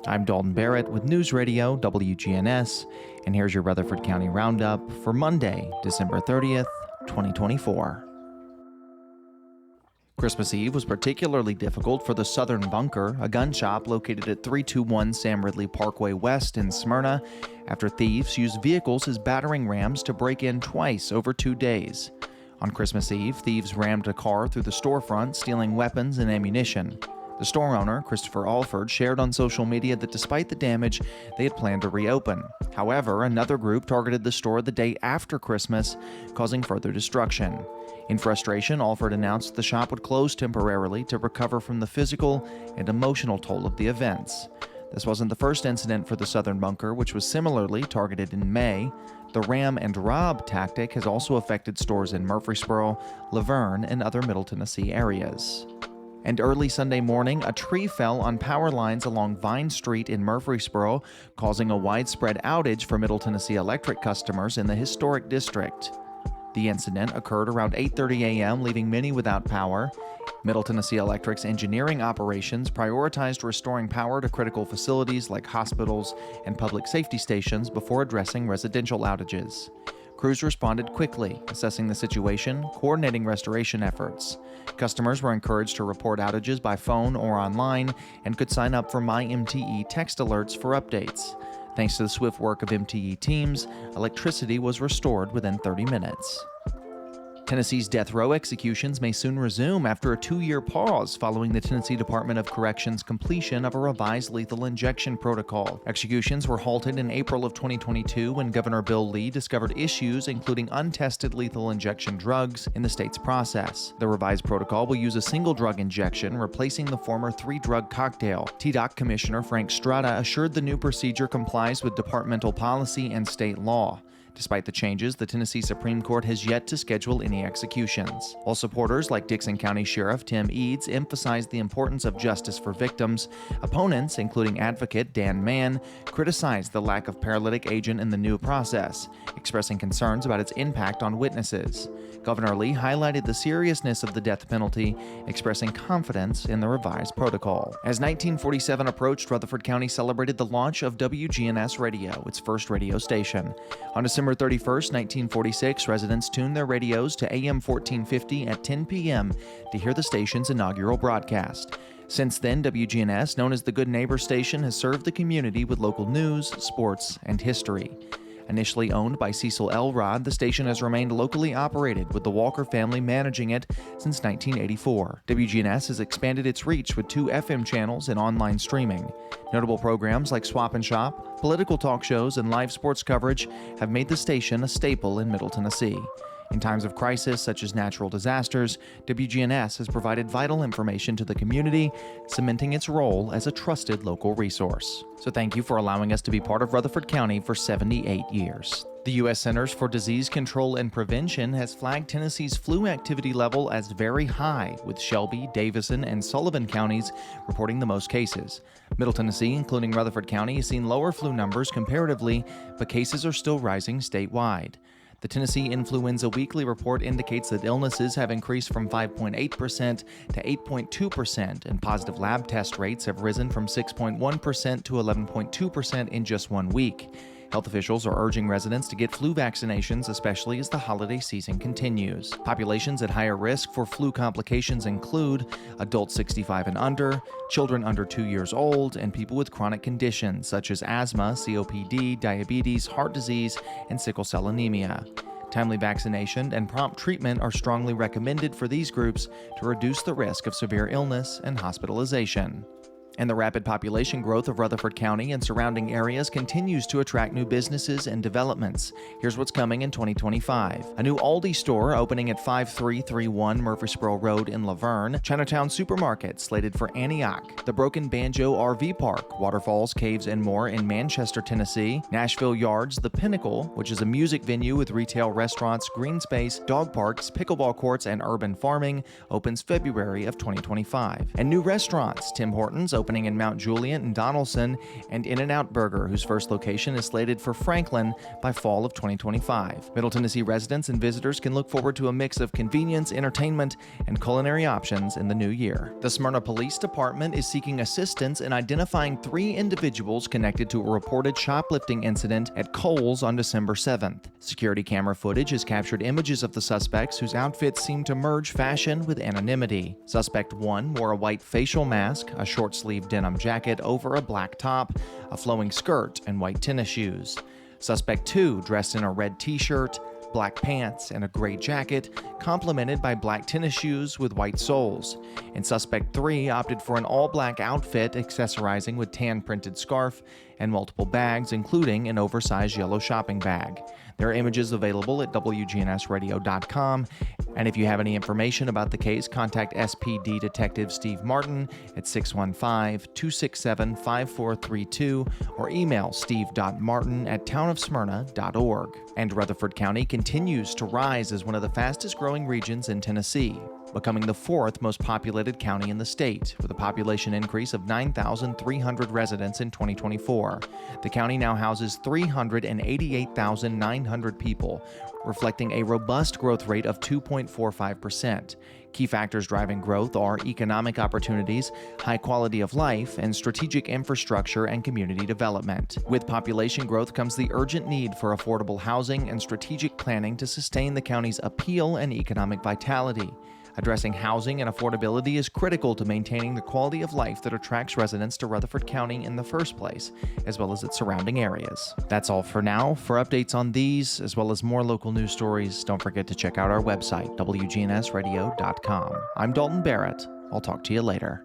I'm Dalton Barrett with News Radio WGNS, and here's your Rutherford County Roundup for Monday, December 30th, 2024. Christmas Eve was particularly difficult for the Southern Bunker, a gun shop located at 321 Sam Ridley Parkway West in Smyrna, after thieves used vehicles as battering rams to break in twice over 2 days. On Christmas Eve, thieves rammed a car through the storefront, stealing weapons and ammunition. The store owner, Christopher Alford, shared on social media that despite the damage, they had planned to reopen. However, another group targeted the store the day after Christmas, causing further destruction. In frustration, Alford announced the shop would close temporarily to recover from the physical and emotional toll of the events. This wasn't the first incident for the Southern Bunker, which was similarly targeted in May. The ram and rob tactic has also affected stores in Murfreesboro, Laverne, and other Middle Tennessee areas. And early Sunday morning, a tree fell on power lines along Vine Street in Murfreesboro, causing a widespread outage for Middle Tennessee Electric customers in the historic district. The incident occurred around 8:30 a.m., leaving many without power. Middle Tennessee Electric's engineering operations prioritized restoring power to critical facilities like hospitals and public safety stations before addressing residential outages. Crews responded quickly, assessing the situation, coordinating restoration efforts. Customers were encouraged to report outages by phone or online and could sign up for MyMTE text alerts for updates. Thanks to the swift work of MTE teams, electricity was restored within 30 minutes. Tennessee's death row executions may soon resume after a 2-year pause following the Tennessee Department of Corrections' completion of a revised lethal injection protocol. Executions were halted in April of 2022 when Governor Bill Lee discovered issues including untested lethal injection drugs in the state's process. The revised protocol will use a single drug injection, replacing the former 3-drug cocktail. TDOC Commissioner Frank Strada assured the new procedure complies with departmental policy and state law. Despite the changes, the Tennessee Supreme Court has yet to schedule any executions. While supporters like Dickson County Sheriff Tim Eads emphasized the importance of justice for victims, opponents, including advocate Dan Mann, criticized the lack of paralytic agent in the new process, expressing concerns about its impact on witnesses. Governor Lee highlighted the seriousness of the death penalty, expressing confidence in the revised protocol. As 1947 approached, Rutherford County celebrated the launch of WGNS Radio, its first radio station. On December 31st, 1946, residents tuned their radios to AM 1450 at 10 p.m. to hear the station's inaugural broadcast. Since then, WGNS, known as the Good Neighbor Station, has served the community with local news, sports, and history. Initially owned by Cecil Elrod, the station has remained locally operated, with the Walker family managing it since 1984. WGNS has expanded its reach with 2 FM channels and online streaming. Notable programs like Swap and Shop, political talk shows, and live sports coverage have made the station a staple in Middle Tennessee. In times of crisis, such as natural disasters, WGNS has provided vital information to the community, cementing its role as a trusted local resource. So thank you for allowing us to be part of Rutherford County for 78 years. The U.S. Centers for Disease Control and Prevention has flagged Tennessee's flu activity level as very high, with Shelby, Davison, and Sullivan counties reporting the most cases. Middle Tennessee, including Rutherford County, has seen lower flu numbers comparatively, but cases are still rising statewide. The Tennessee Influenza Weekly Report indicates that illnesses have increased from 5.8% to 8.2%, and positive lab test rates have risen from 6.1% to 11.2% in just 1 week. Health officials are urging residents to get flu vaccinations, especially as the holiday season continues. Populations at higher risk for flu complications include adults 65 and under, children under 2 years old, and people with chronic conditions such as asthma, COPD, diabetes, heart disease, and sickle cell anemia. Timely vaccination and prompt treatment are strongly recommended for these groups to reduce the risk of severe illness and hospitalization. And the rapid population growth of Rutherford County and surrounding areas continues to attract new businesses and developments. Here's what's coming in 2025. A new Aldi store opening at 5331 Murfreesboro Road in Laverne. Chinatown Supermarket slated for Antioch. The Broken Banjo RV Park, waterfalls, caves, and more in Manchester, Tennessee. Nashville Yards, The Pinnacle, which is a music venue with retail restaurants, green space, dog parks, pickleball courts, and urban farming, opens February of 2025. And new restaurants. Tim Hortons opening in Mount Juliet and Donaldson, and In-N-Out Burger, whose first location is slated for Franklin by fall of 2025. Middle Tennessee residents and visitors can look forward to a mix of convenience, entertainment, and culinary options in the new year. The Smyrna Police Department is seeking assistance in identifying 3 individuals connected to a reported shoplifting incident at Kohl's on December 7th. Security camera footage has captured images of the suspects whose outfits seem to merge fashion with anonymity. Suspect 1 wore a white facial mask, a short-sleeved denim jacket over a black top, a flowing skirt, and white tennis shoes. Suspect 2 dressed in a red t-shirt, black pants, and a gray jacket, complemented by black tennis shoes with white soles. And Suspect 3 opted for an all-black outfit, accessorizing with tan-printed scarf and multiple bags, including an oversized yellow shopping bag. There are images available at WGNSradio.com, and if you have any information about the case, contact SPD Detective Steve Martin at 615-267-5432 or email steve.martin@townofsmyrna.org. And Rutherford County continues to rise as one of the fastest-growing regions in Tennessee, becoming the 4th most populated county in the state, with a population increase of 9,300 residents in 2024. The county now houses 388,900 people, reflecting a robust growth rate of 2.45%. Key factors driving growth are economic opportunities, high quality of life, and strategic infrastructure and community development. With population growth comes the urgent need for affordable housing and strategic planning to sustain the county's appeal and economic vitality. Addressing housing and affordability is critical to maintaining the quality of life that attracts residents to Rutherford County in the first place, as well as its surrounding areas. That's all for now. For updates on these, as well as more local news stories, don't forget to check out our website, WGNSradio.com. I'm Dalton Barrett. I'll talk to you later.